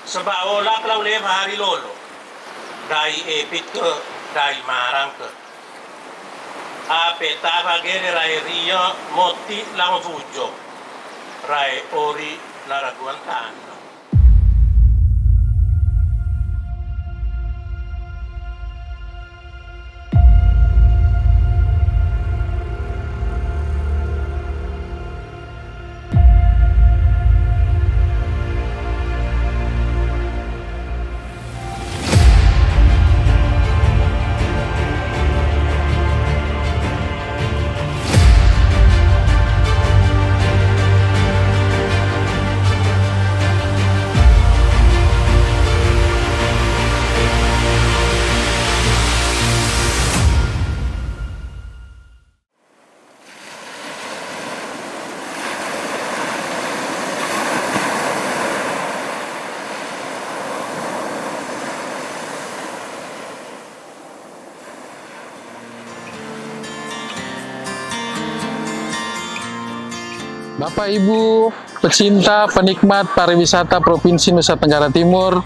Sebab olah kalau lima hari lolo dari epit ke dari marang ke ape tava gere rai rio moti lang fujo rai ori naraguantan. Bapak Ibu pecinta penikmat pariwisata Provinsi Nusa Tenggara Timur,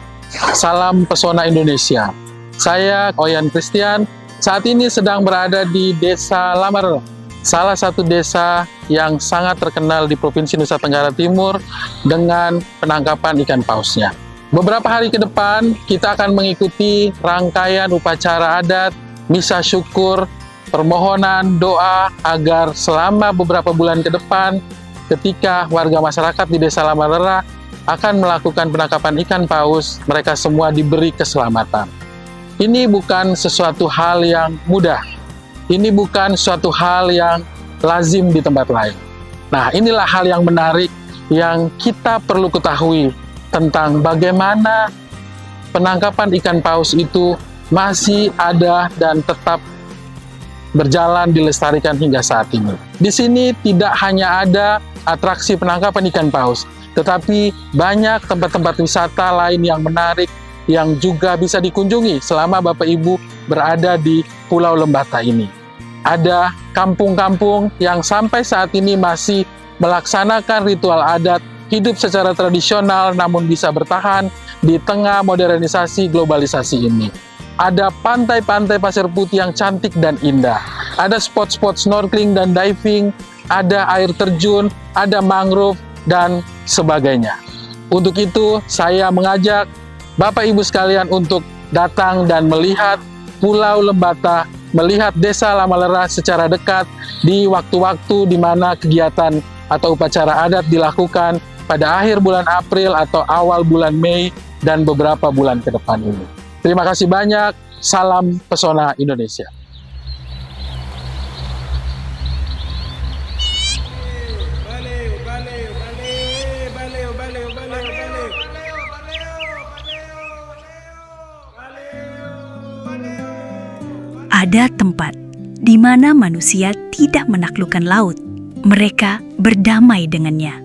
salam pesona Indonesia. Saya Oyan Christian, saat ini sedang berada di Desa Lamarera, salah satu desa yang sangat terkenal di Provinsi Nusa Tenggara Timur dengan penangkapan ikan pausnya. Beberapa hari ke depan kita akan mengikuti rangkaian upacara adat, misa syukur, permohonan doa agar selama beberapa bulan ke depan ketika warga masyarakat di Desa Lamarera akan melakukan penangkapan ikan paus, mereka semua diberi keselamatan. Ini bukan sesuatu hal yang mudah. Ini bukan suatu hal yang lazim di tempat lain. Nah, inilah hal yang menarik yang kita perlu ketahui tentang bagaimana penangkapan ikan paus itu masih ada dan tetap berjalan dilestarikan hingga saat ini. Di sini tidak hanya ada atraksi penangkapan ikan paus, tetapi banyak tempat-tempat wisata lain yang menarik yang juga bisa dikunjungi selama Bapak Ibu berada di Pulau Lembata ini. Ada kampung-kampung yang sampai saat ini masih melaksanakan ritual adat, hidup secara tradisional namun bisa bertahan di tengah modernisasi globalisasi ini. Ada pantai-pantai pasir putih yang cantik dan indah. Ada spot-spot snorkeling dan diving, ada air terjun, ada mangrove, dan sebagainya. Untuk itu, saya mengajak Bapak Ibu sekalian untuk datang dan melihat Pulau Lembata, melihat Desa Lamarera secara dekat di waktu-waktu di mana kegiatan atau upacara adat dilakukan pada akhir bulan April atau awal bulan Mei dan beberapa bulan ke depan ini. Terima kasih banyak, salam pesona Indonesia. Ada tempat di mana manusia tidak menaklukkan laut, mereka berdamai dengannya.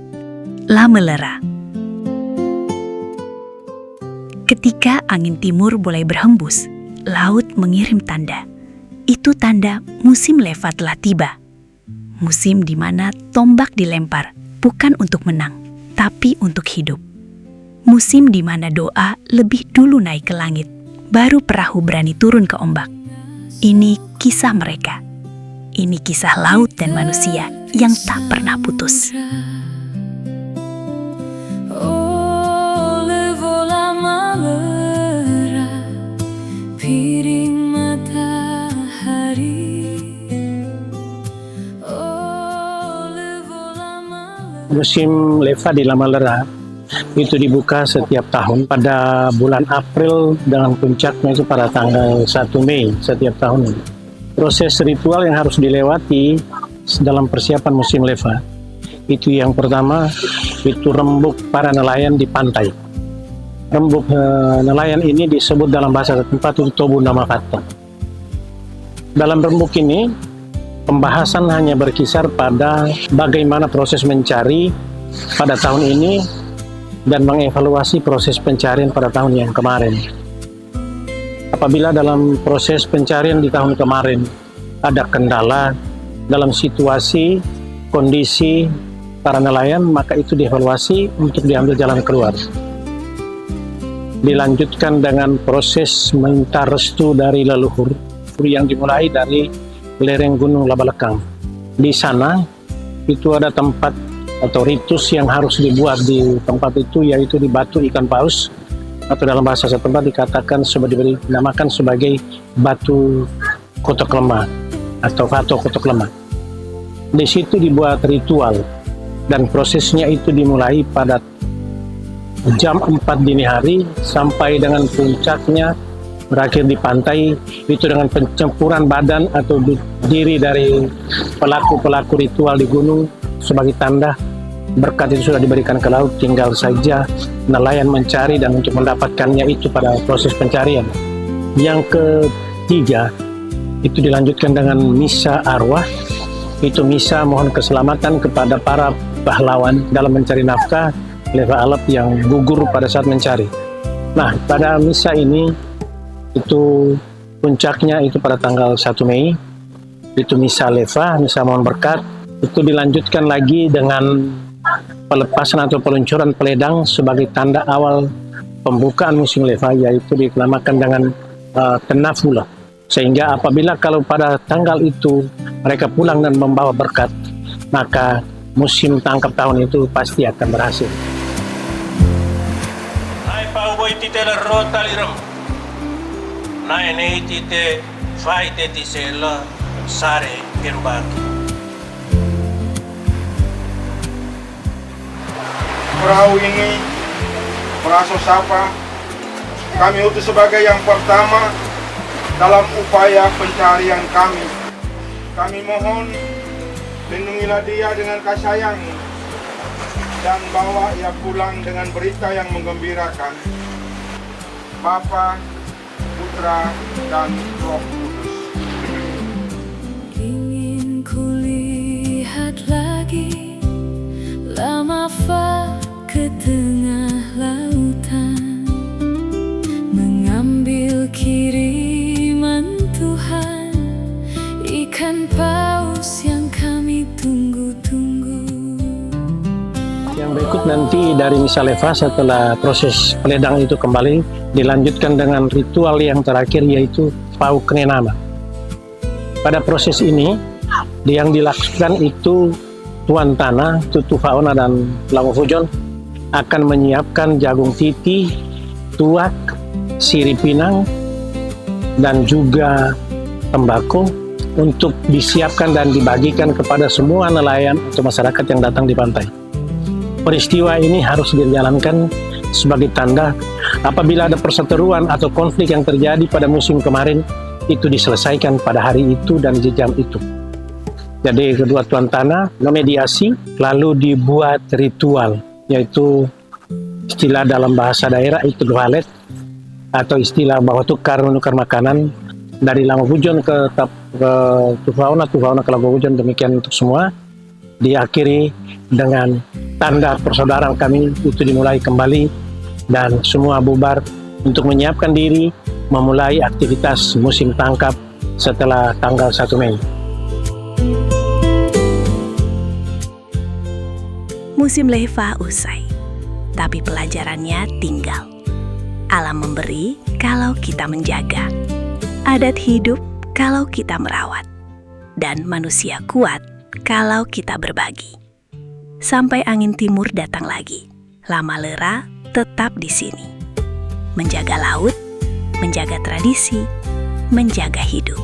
Lamarera. Ketika angin timur mulai berhembus, laut mengirim tanda. Itu tanda musim leva telah tiba. Musim di mana tombak dilempar bukan untuk menang, tapi untuk hidup. Musim di mana doa lebih dulu naik ke langit, baru perahu berani turun ke ombak. Ini kisah mereka. Ini kisah laut dan manusia yang tak pernah putus. Musim leva di Lamarera itu dibuka setiap tahun pada bulan April dengan puncaknya itu pada tanggal 1 Mei setiap tahun. Proses ritual yang harus dilewati dalam persiapan musim leva itu yang pertama itu rembuk para nelayan di pantai. Rembuk nelayan ini disebut dalam bahasa setempat itu tobu nama kata. Dalam rembuk ini pembahasan hanya berkisar pada bagaimana proses mencari pada tahun ini dan mengevaluasi proses pencarian pada tahun yang kemarin. Apabila dalam proses pencarian di tahun kemarin ada kendala dalam situasi, kondisi para nelayan, maka itu dievaluasi untuk diambil jalan keluar. dilanjutkan dengan proses minta restu dari leluhur yang dimulai dari lereng Gunung Labalekang. Di sana itu ada tempat atau ritus yang harus dibuat di tempat itu, yaitu di batu ikan paus, atau dalam bahasa setempat dikatakan dinamakan sebagai batu kotok lemah atau vato kotok lemah. Di situ dibuat ritual dan prosesnya itu dimulai pada jam 4 dini hari sampai dengan puncaknya berakhir di pantai itu dengan pencempuran badan atau diri dari pelaku-pelaku ritual di gunung sebagai tanda berkat itu sudah diberikan ke laut, tinggal saja nelayan mencari dan untuk mendapatkannya itu pada proses pencarian. Yang ketiga itu dilanjutkan dengan misa arwah. Itu misa mohon keselamatan kepada para pahlawan dalam mencari nafkah leva alap yang gugur pada saat mencari. Nah, pada misa ini itu puncaknya itu pada tanggal 1 Mei itu misa leva, misa mohon berkat. Itu dilanjutkan lagi dengan pelepasan atau peluncuran peledang sebagai tanda awal pembukaan musim leva, yaitu dinamakan dengan tenafula. Sehingga apabila kalau pada tanggal itu mereka pulang dan membawa berkat, maka musim tangkap tahun itu pasti akan berhasil. Nai pauboy tite la rota liram. Nai nei tite fai te tisela sare kembaki. Perahu ini merasa sapa kami utus sebagai yang pertama dalam upaya pencarian kami. Kami mohon lindungilah dia dengan kasih sayang dan bawa ia pulang dengan berita yang menggembirakan. Bapa, Putra, dan Roh Kudus. Ingin kulihat lagi Lamafa ke tengah lautan, mengambil kiriman Tuhan, ikan paus yang kami tunggu-tunggu. Yang berikut nanti dari misa leva setelah proses peledang itu kembali dilanjutkan dengan ritual yang terakhir, yaitu Pau Kenenama. Pada proses ini yang dilakukan itu Tuan Tanah, Tutu Fauna dan Lango Fujon akan menyiapkan jagung titi, tuak, sirip pinang, dan juga tembakau untuk disiapkan dan dibagikan kepada semua nelayan atau masyarakat yang datang di pantai. Peristiwa ini harus dijalankan sebagai tanda apabila ada perseteruan atau konflik yang terjadi pada musim kemarin, itu diselesaikan pada hari itu dan di jam itu. Jadi kedua Tuan Tanah memediasi, lalu dibuat ritual, yaitu istilah dalam bahasa daerah itu dualet, atau istilah bahwa tukar menukar makanan dari Lango Fujon ke Tufauna ke Lango Fujon. Demikian untuk semua. Diakhiri dengan tanda persaudaraan kami itu dimulai kembali dan semua bubar untuk menyiapkan diri memulai aktivitas musim tangkap setelah tanggal 1 Mei. Musim leva usai, tapi pelajarannya tinggal. Alam memberi kalau kita menjaga. Adat hidup kalau kita merawat. Dan manusia kuat kalau kita berbagi. Sampai angin timur datang lagi, Lama Lera tetap di sini. Menjaga laut, menjaga tradisi, menjaga hidup.